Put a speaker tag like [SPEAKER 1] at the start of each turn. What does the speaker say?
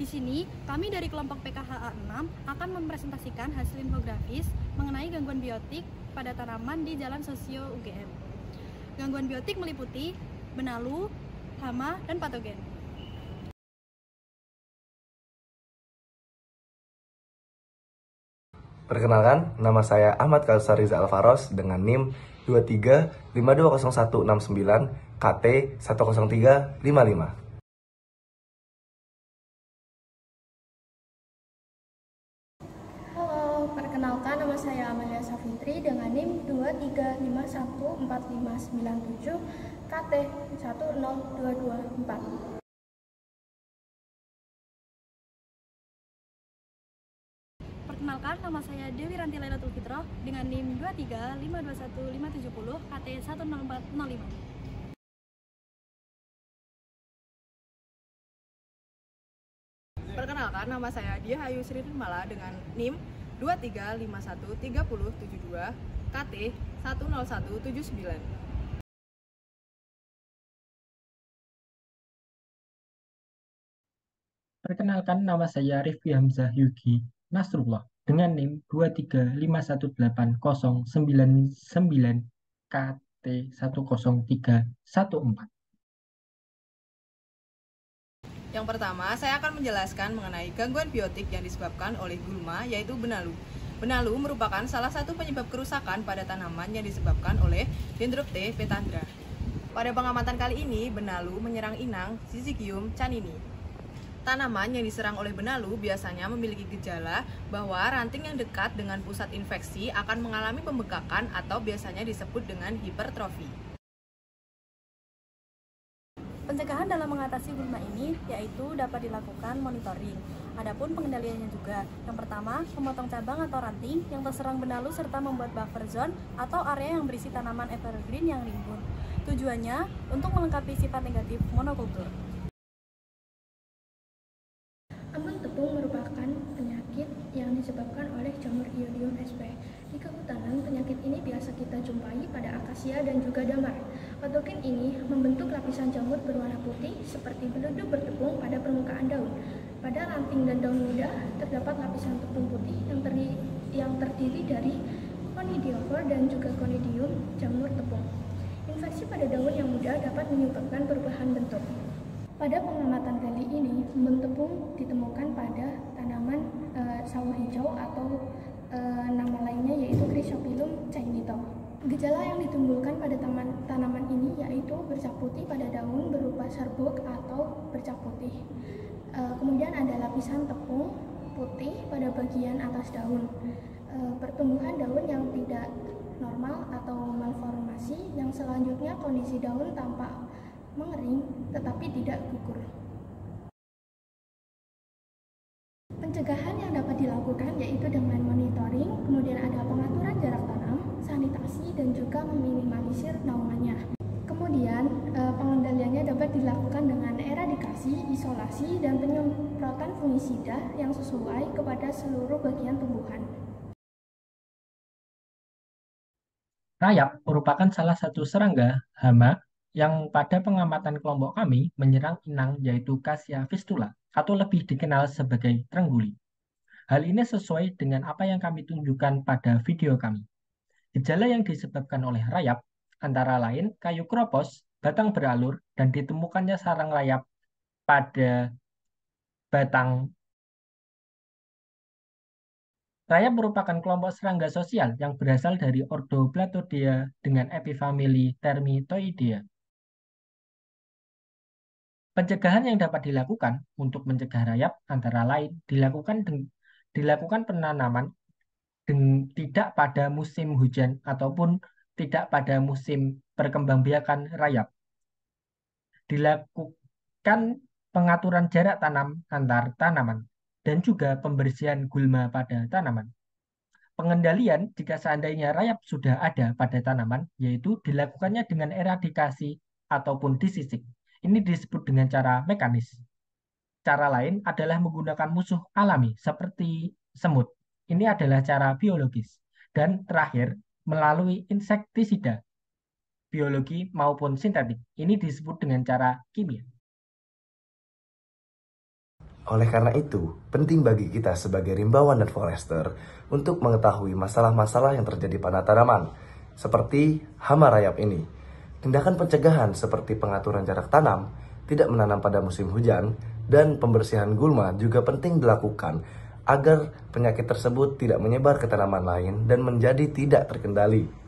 [SPEAKER 1] Di sini, kami dari kelompok PKHA 6 akan mempresentasikan hasil infografis mengenai gangguan biotik pada tanaman di Jalan Sosio UGM. Gangguan biotik meliputi benalu, hama, dan patogen.
[SPEAKER 2] Perkenalkan, nama saya Ahmad Kausar Riza Alvaros dengan NIM 23520169 KT 10355.
[SPEAKER 3] Halo, perkenalkan nama saya Amalia Safitri dengan NIM 23514597 KT 10224.
[SPEAKER 1] Perkenalkan, nama saya Dewi Ranti Lailatul Fitroh dengan NIM 23521 KT 10405.
[SPEAKER 4] Perkenalkan, nama saya Dia Hayu Sri Nirmala dengan NIM 23513072 KT 10179.
[SPEAKER 5] Perkenalkan, nama saya Rifki Hamzah Yugi Nasrullah dengan NIM 235180999 KT 10314.
[SPEAKER 4] Yang pertama, saya akan menjelaskan mengenai gangguan biotik yang disebabkan oleh gulma, yaitu benalu. Benalu merupakan salah satu penyebab kerusakan pada tanaman yang disebabkan oleh Dendropte petandra. Pada pengamatan kali ini, benalu menyerang inang Syzygium canini. Tanaman yang diserang oleh benalu biasanya memiliki gejala bahwa ranting yang dekat dengan pusat infeksi akan mengalami pembekakan atau biasanya disebut dengan hipertrofi.
[SPEAKER 1] Pencegahan dalam mengatasi gulma ini yaitu dapat dilakukan monitoring. Adapun pengendaliannya juga. Yang pertama, memotong cabang atau ranting yang terserang benalu serta membuat buffer zone atau area yang berisi tanaman evergreen yang rimbun. Tujuannya untuk melengkapi sifat negatif monokultur.
[SPEAKER 3] Ambon tepung merupakan penyakit yang disebabkan oleh jamur Iodium sp. Di kehutanan, penyakit ini biasa kita jumpai pada akasia dan juga damar. Patogen ini membentuk lapisan jamur berwarna putih seperti beleduk bertepung pada permukaan daun. Pada ranting dan daun muda terdapat lapisan tepung putih yang terdiri dari conidiophore dan juga conidium jamur tepung. Infeksi pada daun yang muda dapat menyebabkan perubahan bentuk. Pada pengamatan kali ini, embun tepung ditemukan pada tanaman sawo hijau atau nama lainnya yaitu Chrysophyllum cainito. Gejala yang ditimbulkan pada tanaman ini yaitu bercak putih pada daun berupa serbuk atau bercak putih. Kemudian ada lapisan tepung putih pada bagian atas daun. Pertumbuhan daun yang tidak normal atau malformasi, yang selanjutnya kondisi daun tampak mengering tetapi tidak gugur. Pencegahan yang dapat dilakukan yaitu dengan monitoring, kemudian ada pengaturan jarak tanam, sanitasi, dan juga meminimalisir naungannya. Kemudian pengendaliannya dapat dilakukan dengan eradikasi, isolasi, dan penyemprotan fungisida yang sesuai kepada seluruh bagian tumbuhan.
[SPEAKER 5] Rayap merupakan salah satu serangga hama yang pada pengamatan kelompok kami menyerang inang yaitu Cassia fistula atau lebih dikenal sebagai trengguli. Hal ini sesuai dengan apa yang kami tunjukkan pada video kami. Gejala yang disebabkan oleh rayap antara lain kayu kropos, batang beralur, dan ditemukannya sarang rayap pada batang. Rayap merupakan kelompok serangga sosial yang berasal dari ordo Platodea dengan epifamili Termitoidea. Pencegahan yang dapat dilakukan untuk mencegah rayap antara lain dilakukan penanaman tidak pada musim hujan ataupun tidak pada musim perkembangbiakan rayap. Dilakukan pengaturan jarak tanam antar tanaman dan juga pembersihan gulma pada tanaman. Pengendalian jika seandainya rayap sudah ada pada tanaman yaitu dilakukannya dengan eradikasi ataupun disisik. Ini disebut dengan cara mekanis. Cara lain adalah menggunakan musuh alami seperti semut. Ini adalah cara biologis. Dan terakhir, melalui insektisida, biologi maupun sintetik. Ini disebut dengan cara kimia.
[SPEAKER 2] Oleh karena itu, penting bagi kita sebagai rimbawan dan forester untuk mengetahui masalah-masalah yang terjadi pada tanaman, seperti hama rayap ini. Tindakan pencegahan seperti pengaturan jarak tanam, tidak menanam pada musim hujan, dan pembersihan gulma juga penting dilakukan agar penyakit tersebut tidak menyebar ke tanaman lain dan menjadi tidak terkendali.